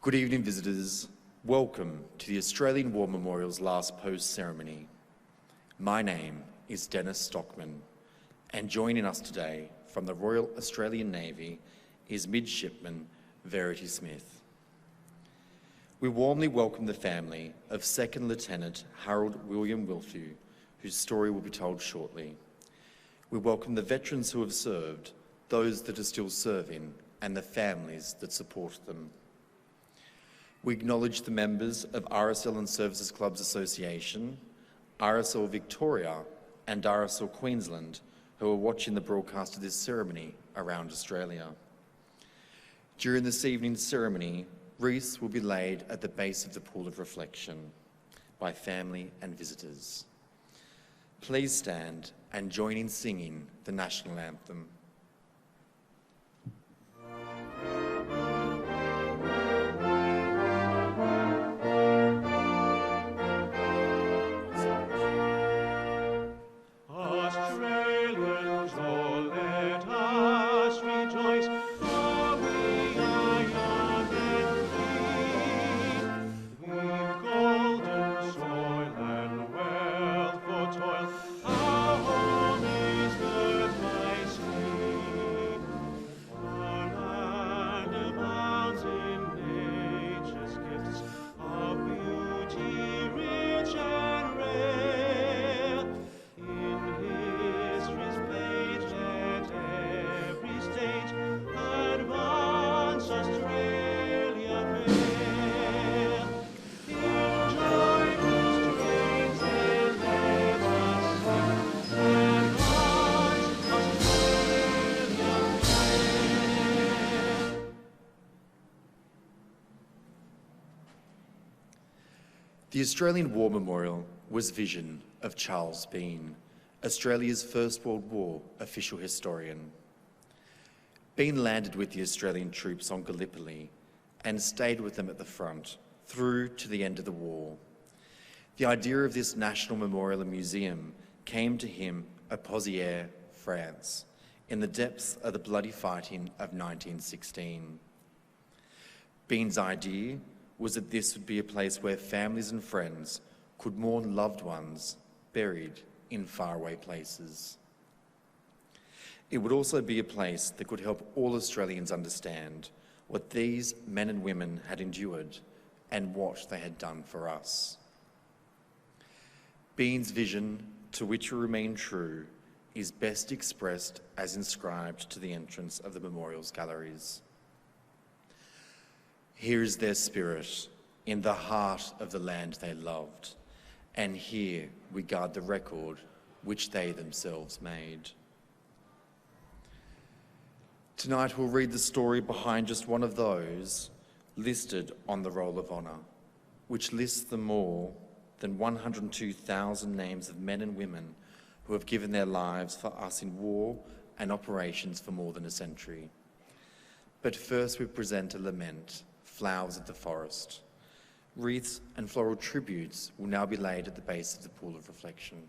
Good evening, visitors. Welcome to the Australian War Memorial's last post ceremony. My name is Dennis Stockman, and joining us today from the Royal Australian Navy is Midshipman Verity Smith. We warmly welcome the family of Second Lieutenant Harold William Wilfew, whose story will be told shortly. We welcome the veterans who have served, those that are still serving, and the families that support them. We acknowledge the members of RSL and Services Clubs Association, RSL Victoria and RSL Queensland who are watching the broadcast of this ceremony around Australia. During this evening's ceremony, wreaths will be laid at the base of the Pool of Reflection by family and visitors. Please stand and join in singing the National Anthem. The Australian War Memorial was vision of Charles Bean, Australia's First World War official historian. Bean landed with the Australian troops on Gallipoli and stayed with them at the front through to the end of the war. The idea of this national memorial and museum came to him at Pozières, France, in the depths of the bloody fighting of 1916. Bean's idea was that this would be a place where families and friends could mourn loved ones buried in faraway places. It would also be a place that could help all Australians understand what these men and women had endured and what they had done for us. Bean's vision, to which we remain true, is best expressed as inscribed to the entrance of the memorial's galleries. Here is their spirit, in the heart of the land they loved, and here we guard the record which they themselves made. Tonight we'll read the story behind just one of those listed on the Roll of Honour, which lists the more than 102,000 names of men and women who have given their lives for us in war and operations for more than a century. But first we present a lament, Flowers of the Forest. Wreaths and floral tributes will now be laid at the base of the Pool of Reflection.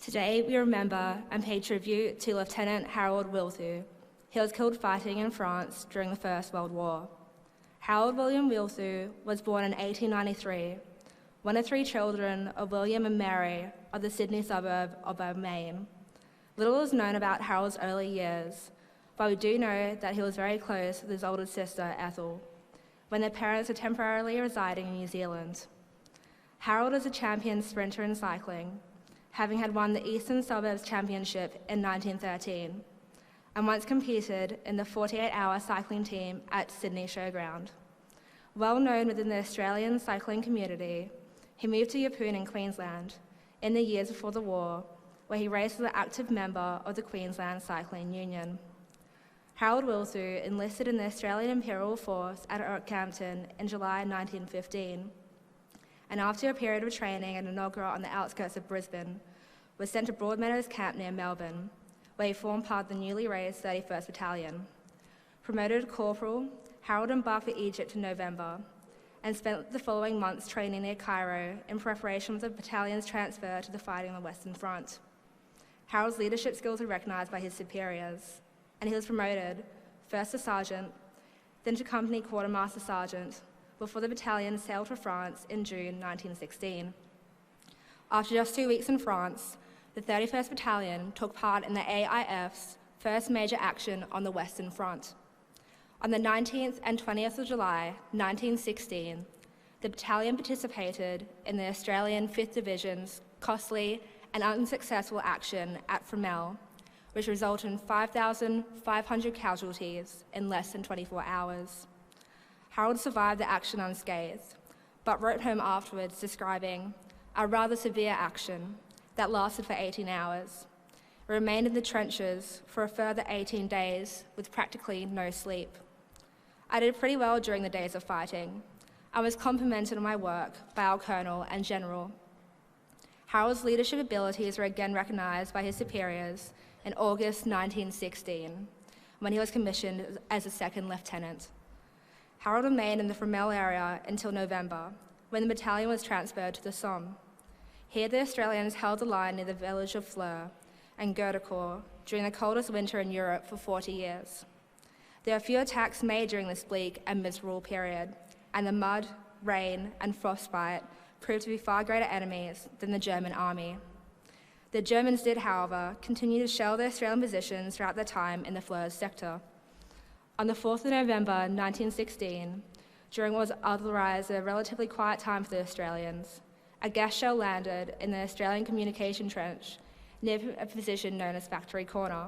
Today, we remember and pay tribute to Lieutenant Harold Wilthu. He was killed fighting in France during the First World War. Harold William Wilthu was born in 1893, one of 3 children of William and Mary of the Sydney suburb of Maine. Little is known about Harold's early years, but we do know that he was very close with his older sister, Ethel, when their parents were temporarily residing in New Zealand. Harold is a champion sprinter in cycling, having had won the Eastern Suburbs Championship in 1913, and once competed in the 48-hour cycling team at Sydney Showground. Well known within the Australian cycling community, he moved to Yeppoon in Queensland in the years before the war, where he raced as an active member of the Queensland Cycling Union. Harold Wilthu enlisted in the Australian Imperial Force at Rockhampton in July 1915, and after a period of training at Enoggera on the outskirts of Brisbane, was sent to Broadmeadows Camp near Melbourne, where he formed part of the newly raised 31st Battalion. Promoted to corporal, Harold embarked for Egypt in November and spent the following months training near Cairo in preparation for the battalion's transfer to the fighting on the Western Front. Harold's leadership skills were recognised by his superiors, and he was promoted first to sergeant, then to company quartermaster sergeant, before the battalion sailed for France in June 1916. After just 2 weeks in France, the 31st Battalion took part in the AIF's first major action on the Western Front. On the 19th and 20th of July 1916, the battalion participated in the Australian 5th Division's costly and unsuccessful action at Fromelles, which resulted in 5,500 casualties in less than 24 hours. Harold survived the action unscathed, but wrote home afterwards describing a rather severe action that lasted for 18 hours. It remained in the trenches for a further 18 days with practically no sleep. I did pretty well during the days of fighting. I was complimented on my work by our colonel and general. Harold's leadership abilities were again recognised by his superiors in August 1916, when he was commissioned as a second lieutenant. Harold remained in the Fromelles area until November, when the battalion was transferred to the Somme. Here the Australians held the line near the village of Fleur and Gerdecourt during the coldest winter in Europe for 40 years. There were few attacks made during this bleak and miserable period, and the mud, rain, and frostbite proved to be far greater enemies than the German army. The Germans did, however, continue to shell the Australian positions throughout their time in the Fleurs sector. On the 4th of November 1916, during what was otherwise a relatively quiet time for the Australians, a gas shell landed in the Australian communication trench near a position known as Factory Corner,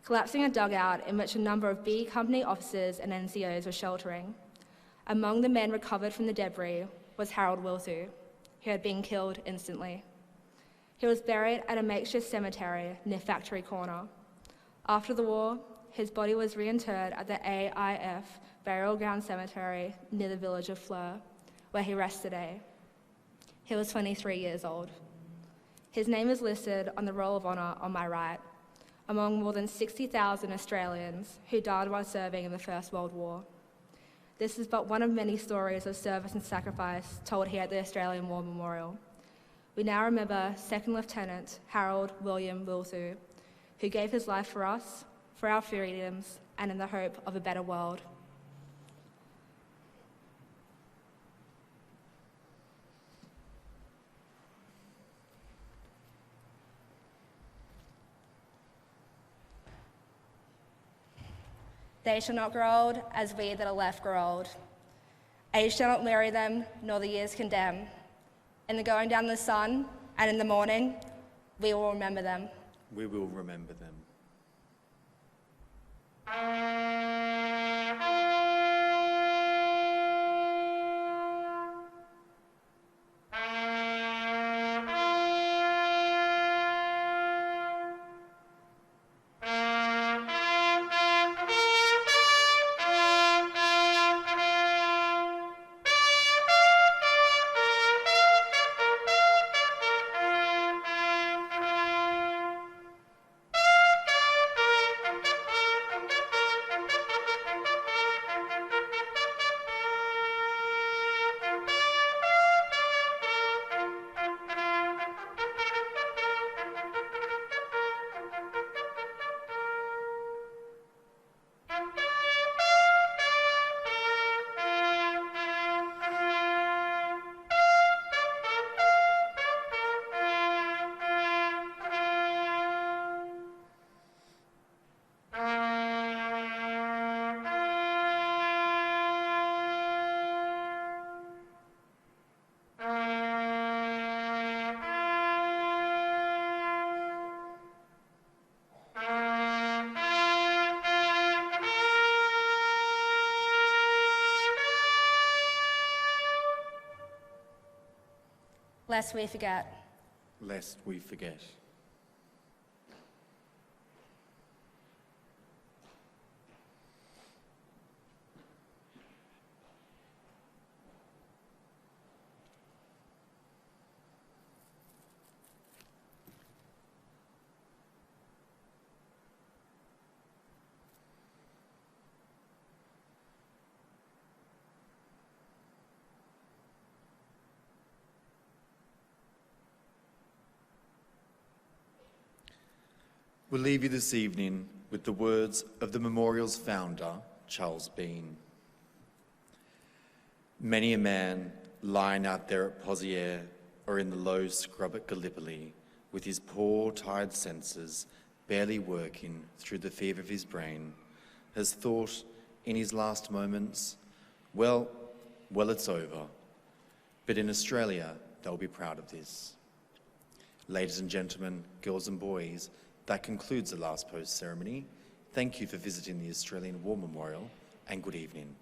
collapsing a dugout in which a number of B Company officers and NCOs were sheltering. Among the men recovered from the debris was Harold Wilthu, who had been killed instantly. He was buried at a makeshift cemetery near Factory Corner. After the war, his body was reinterred at the AIF Burial Ground Cemetery near the village of Fleur, where he rests today. He was 23 years old. His name is listed on the Roll of Honour on my right, among more than 60,000 Australians who died while serving in the First World War. This is but one of many stories of service and sacrifice told here at the Australian War Memorial. We now remember Second Lieutenant Harold William Wilthu, who gave his life for us, for our freedoms, and in the hope of a better world. They shall not grow old as we that are left grow old. Age shall not weary them, nor the years condemn. In the going down of the sun and in the morning, we will remember them. We will remember them. lest we forget. Lest we forget. We'll leave you this evening with the words of the memorial's founder, Charles Bean. Many a man lying out there at Pozières or in the low scrub at Gallipoli, with his poor, tired senses barely working through the fever of his brain, has thought in his last moments, well, it's over. But in Australia, they'll be proud of this. Ladies and gentlemen, girls and boys, that concludes the last post ceremony. Thank you for visiting the Australian War Memorial, and good evening.